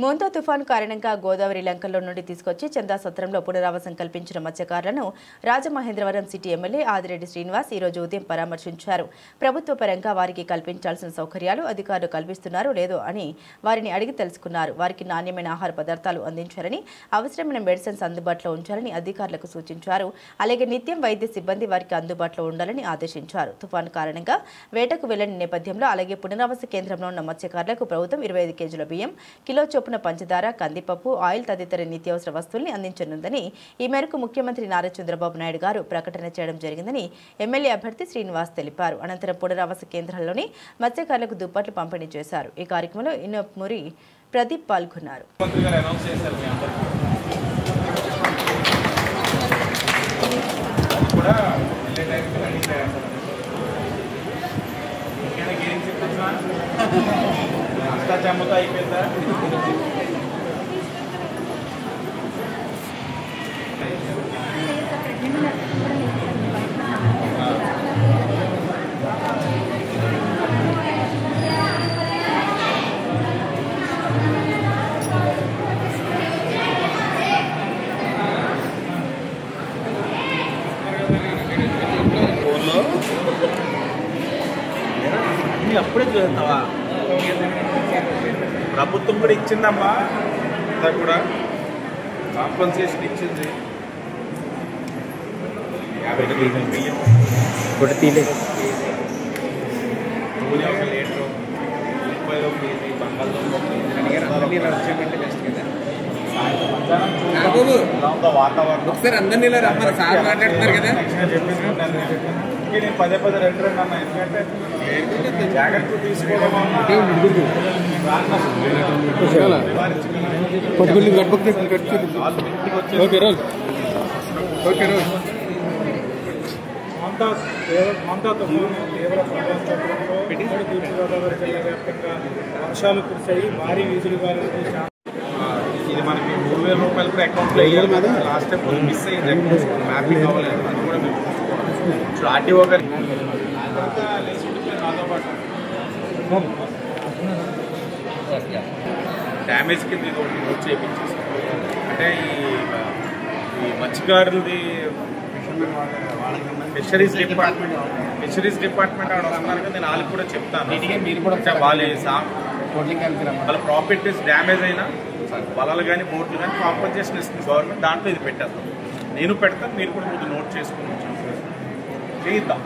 మోంతా తుఫాను కారణంగా గోదావరి లంకల్లో నుండి తీసుకొచ్చి చందా సత్రంలో పునరావాసం కల్పించిన మత్స్యకారులను రాజమహేంద్రవరం సిటీ ఎమ్మెల్యే ఆదిరెడ్డి శ్రీనివాస్ ఈ రోజు ఉదయం పరామర్శించారు. ప్రభుత్వ పరంగా వారికి కల్పించాల్సిన సౌకర్యాలు అధికారులు కల్పిస్తున్నారో లేదో అని వారిని అడిగి తెలుసుకున్నారు. వారికి నాణ్యమైన ఆహార పదార్థాలు అందించాలని, అవసరమైన మెడిసిన్స్ అందుబాటులో ఉంచాలని అధికారులకు సూచించారు. అలాగే నిత్యం వైద్య సిబ్బంది వారికి అందుబాటులో ఉండాలని ఆదేశించారు. తుఫాను కారణంగా వేటకు వెళ్లని నేపథ్యంలో అలాగే పునరావాస కేంద్రంలో ఉన్న మత్స్యకారులకు ప్రభుత్వం 25 కేజీల బియ్యం, కిలో పంచదార, కందిపప్పు, ఆయిల్ తదితర నిత్యావసర వస్తువుల్ని అందించనుందని ఈ మేరకు ముఖ్యమంత్రి నారా చంద్రబాబు నాయుడు గారు ప్రకటన చేయడం జరిగిందని ఎమ్మెల్యే అభ్యర్థి శ్రీనివాస్ తెలిపారు. అనంతరం పునరావాస కేంద్రాల్లోని మత్స్యకారులకు దుప్పట్లు పంపిణీ చేశారు. ఈ కార్యక్రమంలో ఇనపమురి ప్రదీప్ పాల్గొన్నారు. చమ్మతో అయిపోయిందా? ఫోన్లో అప్పుడే చూస్తావా? ప్రభుత్వం కూడా ఇచ్చిందమ్మా, అంతా కూడా కాంపన్సేషన్ ఇచ్చింది. 50 కేజీల బియ్యం, నూనె 1 లీటరు, రూపాయలు కేజీ, వాతావరణం ఒకసారి అందరినీ ఇలా రమ్మని సార్ మాట్లాడుతున్నారు కదా. నేను పదే రెండు అన్నా, ఎందుకంటే జాగ్రత్తలు తీసుకోవడం మోంతా తుఫాను తీవ్ర ప్రభావం చూపడంతో తూర్పుగోదావరి జిల్లా వ్యాప్తంగా వర్షాలు కురిశాయి. భారీ వీధులు గాలులకు ఇది మనకి 3000 రూపాయలు కూడా అకౌంట్లో వేయాలి కదా. లాస్ట్ టైం మిస్ అయ్యింది, మ్యాపింగ్ అవ్వలేదు. అది కూడా మేము ఆర్టీఓ గారి నాతో పాటు డ్యామేజ్ కింద ఇది ఒకటి నోట్ చేయించేసాం. అంటే ఈ మత్స్యకారులది ఫిషరీస్ డిపార్ట్మెంట్ ఆడ అన్నారు కదా. నేను వాళ్ళకి కూడా చెప్తాను, మీరు కూడా వాళ్ళ ప్రాపర్టీస్ డ్యామేజ్ అయినా వలలు కానీ బోట్లు కానీ కాంపన్సేషన్ ఇస్తుంది గవర్నమెంట్. దాంట్లో ఇది పెట్టేస్తాం, నేను పెడతాను, మీరు కూడా ముందు నోట్ చేసుకుని చేయిద్దాం.